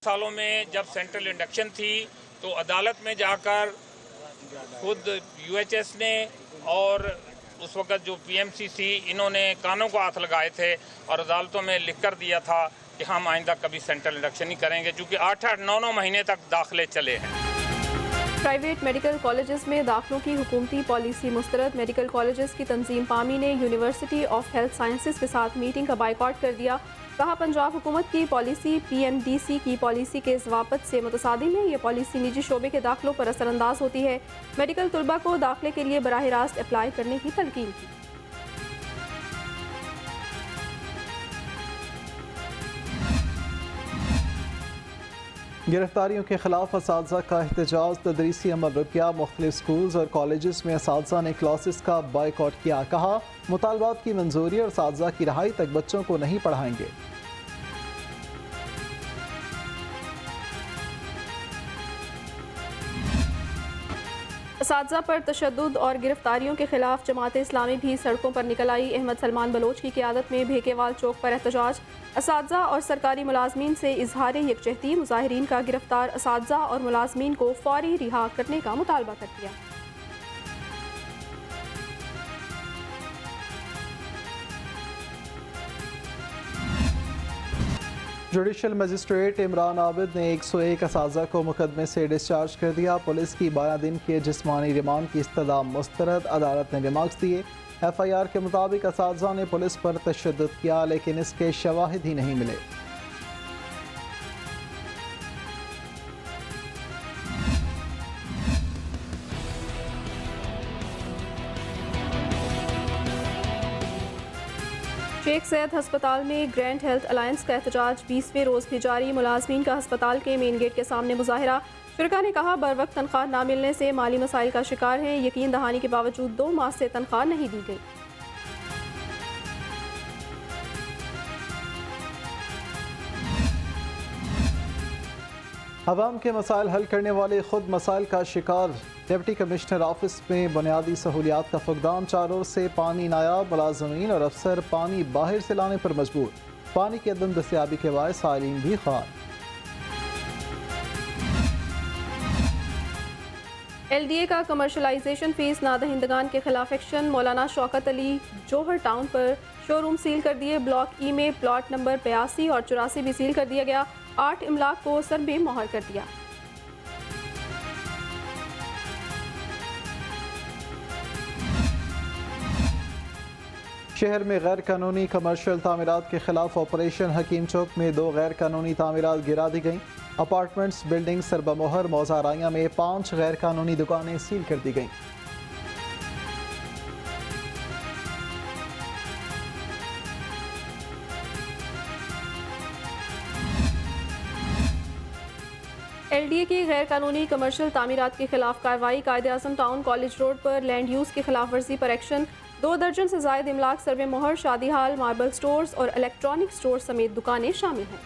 सालों में जब सेंट्रल इंडक्शन थी तो अदालत में जाकर खुद यूएचएस ने और उस वक़्त जो पीएमसीसी इन्होंने कानों को हाथ लगाए थे और अदालतों में लिख कर दिया था कि हम आइंदा कभी सेंट्रल इंडक्शन नहीं करेंगे, क्योंकि 8-8, 9-9 महीने तक दाखिले चले हैं। प्राइवेट मेडिकल कॉलेजेस में दाखिलों की हुकूमती पॉलिसी मुस्तरद। मेडिकल कॉलेजेस की तंजीम पामी ने यूनिवर्सिटी ऑफ हेल्थ साइंसेज के साथ मीटिंग का बाइकआउट कर दिया। कहा, पंजाब हुकूमत की पॉलिसी पीएमडीसी की पॉलिसी के ज़वाबत से मुतसादिम है। ये पॉलिसी निजी शोबे के दाखिलों पर असरअंदाज होती है। मेडिकल तलबा को दाखिले के लिए बराह रास्त अप्लाई करने की तलकीन की। गिरफ्तारियों के खिलाफ असातिज़ा का एहतजाज, तदरीसी अमल रुक गया। मुख्तलिफ स्कूल्स और कॉलेजेस में असातिज़ा ने क्लासेस का बाइकआउट किया। कहा, मुतालबात की मंजूरी और असातिज़ा की रहाई तक बच्चों को नहीं पढ़ाएंगे। असातिज़ा पर तशद्दुद और गिरफ्तारियों के खिलाफ जमात इस्लामी भी सड़कों पर निकल आई। अहमद सलमान बलोच की क़ियादत में भेकेवाल चौक पर एहतजाज। असातिज़ा और सरकारी मुलाजमीन से इजहार यकजहती। मुजाहिरीन का गिरफ्तार असातिज़ा और मुलाजमीन को फौरी रिहा करने का मुतालबा कर दिया। जुडिशल मजिस्ट्रेट इमरान आबिद ने 101 असातिज़ा को मुकदमे से डिस्चार्ज कर दिया। पुलिस की 12 दिन के जिस्मानी रिमांड की इस्तदा मुस्तरद। अदालत ने रिमार्क्स दिए। FIR के मुताबिक असातिज़ा ने पुलिस पर तशद्दुद किया, लेकिन इसके शवाहिद ही नहीं मिले। शेख सैयद हस्पताल में ग्रैंड हेल्थ अलायंस का एहतजाज 20वें रोज़ भी जारी। मुलाजमीन का हस्पताल के मेन गेट के सामने मुजाहिरा। शुरका ने कहा, बर वक्त तनख्वाह ना मिलने से माली मसाइल का शिकार हैं। यकीन दहानी के बावजूद 2 माह से तनख्वाह नहीं दी गई। अवाम के मसाइल हल करने वाले खुद मसाइल का शिकार। डिप्टी कमिश्नर ऑफिस में बुनियादी सहूलियात का फुकदान। 4 रोज से पानी नायाब। मुलाजमीन और अफसर पानी बाहर से लाने पर मजबूर। पानी की अदम दस्तियाबी के बाद साइलिन भी खार। LDA का कमर्शलाइजेशन फीस नादहिंदगान के खिलाफ एक्शन। मौलाना शौकत अली जोहर टाउन पर शोरूम सील कर दिए। ब्लॉक ई में प्लॉट नंबर 82 और 84 भी सील कर दिया गया। 8 इमलाक को सरबे मोहर कर दिया। शहर में गैर कानूनी कमर्शियल तामीरात के खिलाफ ऑपरेशन। हकीम चौक में 2 गैर कानूनी तामीरात गिरा दी गईं। अपार्टमेंट्स बिल्डिंग सरबमोहर मौजाराइया में 5 गैर कानूनी दुकानें सील कर दी गईं। LDA की गैर कानूनी कमर्शियल तामीरात के खिलाफ कार्रवाई। कायदे-आज़म टाउन कॉलेज रोड पर लैंड यूज़ की खिलाफ वर्जी पर एक्शन। 2 दर्जन से ज़ायद इमलाक सर्वे मोहर। शादी हाल, मार्बल स्टोर्स और इलेक्ट्रॉनिक स्टोर समेत दुकानें शामिल हैं।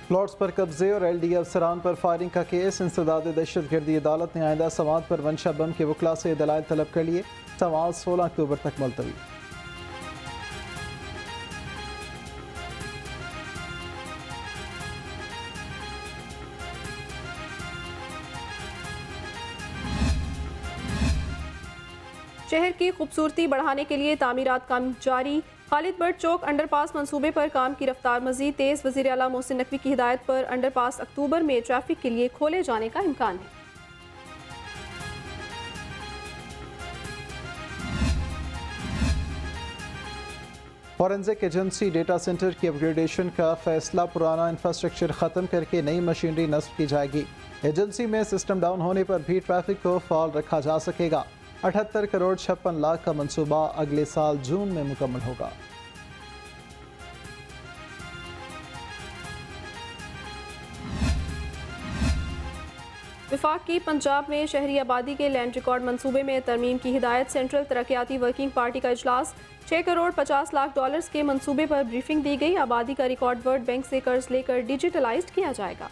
प्लॉट्स पर कब्जे और LDA अफसरान पर फायरिंग का केस। इंसदाद दहशतगर्दी अदालत ने आइंदा समात पर मंशा बम के वकला से दलाइल तलब कर लिए। समात 16 अक्टूबर तक मुलतवी। शहर की खूबसूरती बढ़ाने के लिए तामीरात काम जारी। खालिद बट चौक अंडरपास मंसूबे पर काम की रफ्तार मजीद तेज। वज़ीर आला मोहसिन नकवी की हिदायत पर अंडरपास अक्टूबर में ट्रैफिक के लिए खोले जाने का इम्कान है। फॉरेंसिक एजेंसी डेटा सेंटर की अपग्रेडेशन का फैसला। पुराना इंफ्रास्ट्रक्चर ख़त्म करके नई मशीनरी नस्ब की जाएगी। एजेंसी में सिस्टम डाउन होने पर भी ट्रैफिक को फाल रखा जा सकेगा। 78 करोड़ 56 लाख का मंसूबा अगले साल जून में मुकम्मल होगा। विफाक की पंजाब में शहरी आबादी के लैंड रिकॉर्ड मंसूबे में तरमीम की हिदायत। सेंट्रल तरक्याती वर्किंग पार्टी का इजलास। 6 करोड़ 50 लाख डॉलर्स के मंसूबे पर ब्रीफिंग दी गई। आबादी का रिकॉर्ड वर्ल्ड बैंक से कर्ज लेकर डिजिटलाइज्ड किया जाएगा।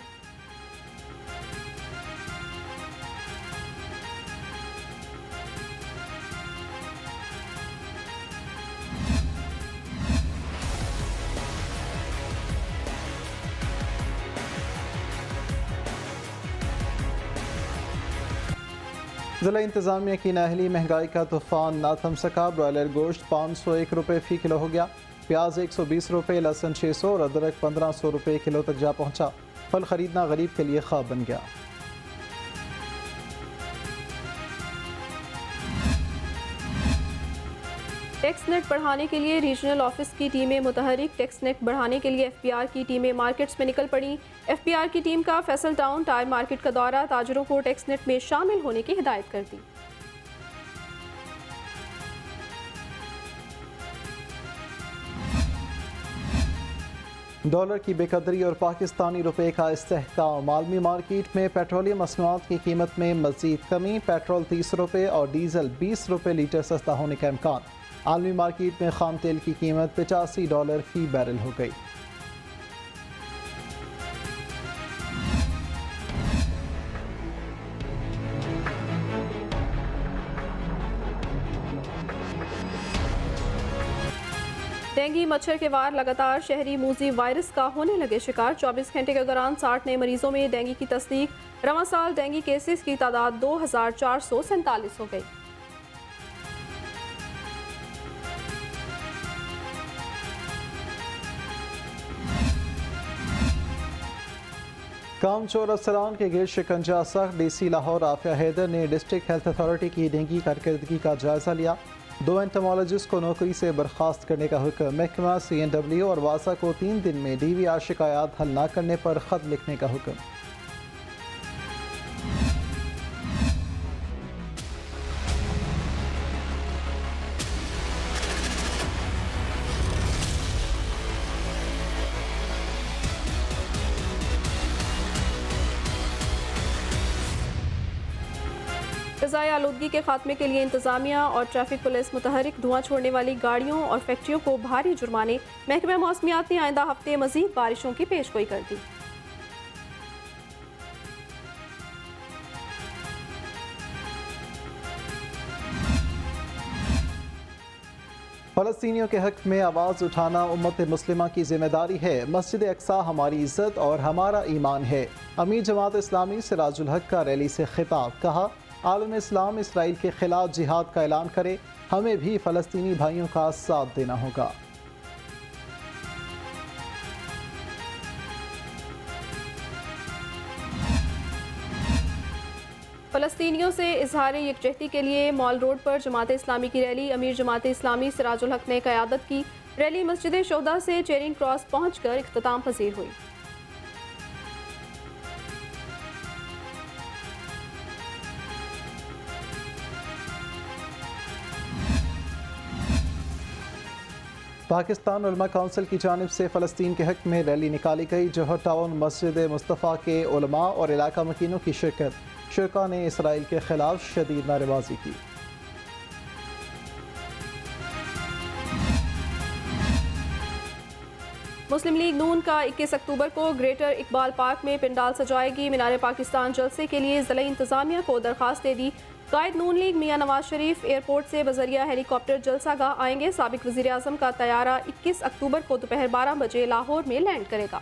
ज़िला इंतज़ामिया की नाअहली महंगाई का तूफ़ान ना थम सका। ब्रॉयलर गोश्त 501 रुपये फ़ी किलो हो गया, प्याज 120 रुपये, लहसुन 600 और अदरक 1500 रुपये किलो तक जा पहुँचा। फल ख़रीदना गरीब के लिए ख्वाब बन गया। टैक्स नेट बढ़ाने के लिए रीजनल ऑफिस की टीमें मुतहरिक। टैक्स नेट बढ़ाने के लिए FPR की टीमें मार्केट्स में निकल पड़ी। FPR की टीम का फैसल टाउन टायर मार्केट का दौरा, ताजरों को टैक्स नेट में शामिल होने की हिदायत कर दी। डॉलर की बेकदरी और पाकिस्तानी रुपए का इस्तेहकाम। आलमी मार्केट में पेट्रोलियम मसनूआत की कीमत में मजीद कमी। पेट्रोल 30 रुपये और डीजल 20 रुपये लीटर सस्ता होने का इम्कान। आलमी मार्केट में खाम तेल की कीमत $85 फी बैरल हो गई। डेंगू मच्छर के वार लगातार। शहरी मूजी वायरस का होने लगे शिकार। 24 घंटे के दौरान 60 नए मरीजों में डेंगू की तस्दीक। रवां साल डेंगू केसेस की तादाद 2447 हो गई। कामचोर अफसरान के गिर शिकंजा सख्त। DC लाहौर आफिया हैदर ने डिस्ट्रिक्ट हेल्थ अथॉरिटी की डेंगू कारकर्दगी का जायजा लिया। 2 एंटमोलॉजिस्ट को नौकरी से बर्खास्त करने का हुक्म। महकमा CNW और वासा को 3 दिन में DVR शिकायत हल न करने पर खत लिखने का हुक्म। फ़िज़ाई आलूदगी के खात्मे के लिए इंतज़ामिया और ट्रैफिक पुलिस मुतहरिक। धुआं छोड़ने वाली गाड़ियों और फैक्ट्रियों को भारी जुर्माने। महकमा मौसमियात ने आइंदा हफ्ते मज़ीद बारिशों की पेशगोई कर दी। फ़लस्तीनियों के हक़ में आवाज़ उठाना उम्मत मुस्लिमा की जिम्मेदारी है। मस्जिद अक्सा हमारी इज़्ज़त और हमारा ईमान है। अमीर जमात इस्लामी सिराजुल हक का रैली से खिताब। कहा, आलम इस्लाम इसराइल के खिलाफ जिहाद का ऐलान करे, हमें भी फ़लस्तीनी भाइयों का साथ देना होगा। फ़लस्तीनियों से इजहार यकजहती के लिए मॉल रोड पर जमात इस्लामी की रैली। अमीर जमात इस्लामी सिराजुल हक ने क़यादत की। रैली मस्जिद शोहदा से चेरिंग क्रॉस पहुंचकर इख्तिताम पजीर हुई। पाकिस्तान उलमा काउंसिल की जानिब से फ़लस्तीन के हक़ में रैली निकाली गई। जोहर टाउन मस्जिद मुस्तफ़ा के उलमा और इलाका मकीनों की शिरकत। शुरका ने इसराइल के खिलाफ शदीद नारेबाजी की। मुस्लिम लीग नून का 21 अक्टूबर को ग्रेटर इकबाल पार्क में पिंडाल सजाएगी। मीनार पाकिस्तान जलसे के लिए ज़िला इंतज़ामिया को दरख्वास्त दे दी। कायद नून लीग मियां नवाज शरीफ एयरपोर्ट से बजरिया हेलीकॉप्टर जलसागाह आएंगे। साबिक वज़ीर आज़म का तैयारा 21 अक्टूबर को दोपहर 12 बजे लाहौर में लैंड करेगा।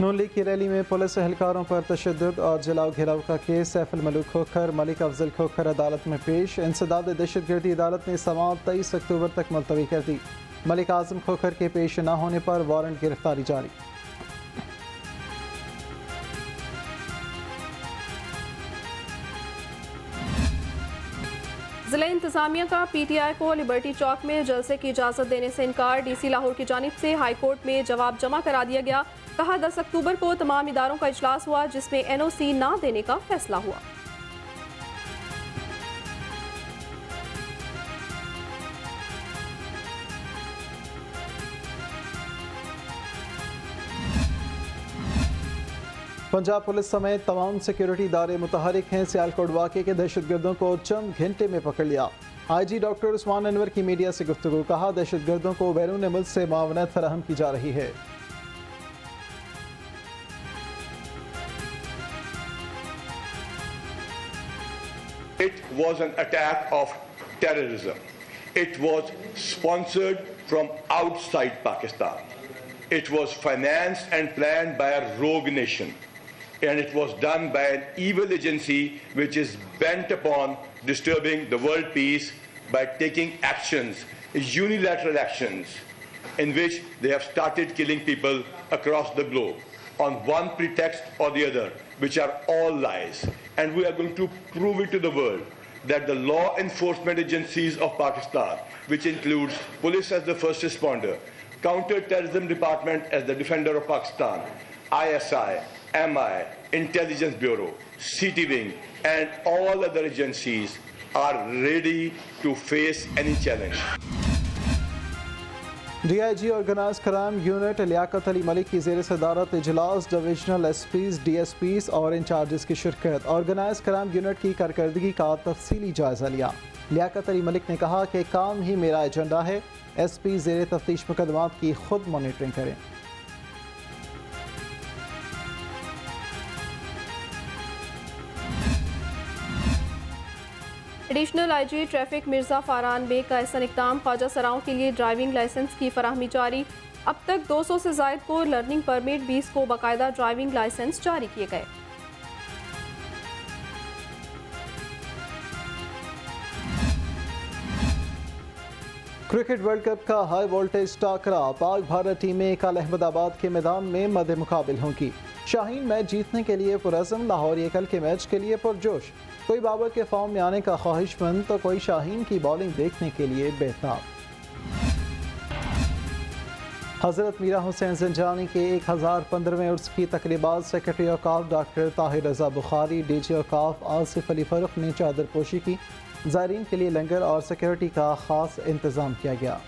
नून लीग की रैली में पुलिस एहलकारों पर तशद्दुद और जलाओ घिराव का केस। सैफुल मलूक खोखर, मलिक अफजल खोखर अदालत में पेश। इंसदाद दहशतगर्दी अदालत ने समाअत 23 अक्टूबर तक मुलतवी कर दी। मलिक आजम खोखर के पेश न होने पर वारंट गिरफ्तारी जारी। ज़िला इंतज़ामिया का PTI को लिबर्टी चौक में जलसे की इजाज़त देने से इनकार। DC लाहौर की जानिब से हाई कोर्ट में जवाब जमा करा दिया गया। कहा, 10 अक्टूबर को तमाम इदारों का इजलास हुआ जिसमें NOC ना देने का फैसला हुआ। पंजाब पुलिस समेत तमाम सिक्योरिटी इदारे मुतहरिक हैं। सियालकोट वाक़े के दहशतगर्दों को चंद घंटे में पकड़ लिया। IG डॉक्टर उस्मान अनवर की मीडिया से गुफ्तगू। कहा, दहशतगर्दों को बैरून मुल्क से मावनत फराहम की जा रही है। It was an attack of terrorism. It was sponsored from outside Pakistan. It was financed and planned by a rogue nation. And it was done by an evil agency which is bent upon disturbing the world peace by taking actions, unilateral actions, in which they have started killing people across the globe on one pretext or the other, which are all lies. And we are going to prove it to the world that the law enforcement agencies of Pakistan, which includes police as the first responder, counter-terrorism department as the defender of Pakistan, ISI, MI, Intelligence Bureau, CT Wing, and all other agencies are ready to face any challenge. DIG organize crime unit Liaquat Ali Malik की ज़ेर सदारत इजलास divisional SPs, DSPs और incharges की शिरकत। Organise crime unit की कारकर्दगी का तफसीली जायजा लिया। लियाकत अली मलिक ने कहा कि काम ही मेरा एजेंडा है। SP ज़ेर तफ्तीश मुकदमात की खुद मॉनिटरिंग करें। Additional IG traffic Mirza Faran Baig का ऐसा इक़दाम, ख्वाजा सराओं के लिए ड्राइविंग लाइसेंस की फराहमी जारी। अब तक 200 से ज़ायद को लर्निंग परमिट, 20 को बाकायदा ड्राइविंग लाइसेंस जारी किए गए। क्रिकेट वर्ल्ड कप का हाई वोल्टेज टाकरा, पाक भारत टीमें कल अहमदाबाद के मैदान में मद्दे मुकाबिल होंगी। शाहीन मैच जीतने के लिए पुरज़म, लाहौर ये कल के मैच के लिए पुरजोश। कोई बाबर के फॉर्म में आने का ख्वाहिशमंद तो कोई शाहीन की बॉलिंग देखने के लिए बेताब। हज़रत मीरा हुसैन ज़ंजानी के 1015वें उर्स की तकरीबात सेक्रेटरी औकाफ डॉक्टर ताहिर रज़ा बुखारी, DG औकाफ आसिफ अली फ़र्रुख ने चादर पोशी की। ज़ायरीन के लिए लंगर और सिक्योरिटी का ख़ास इंतज़ाम किया गया।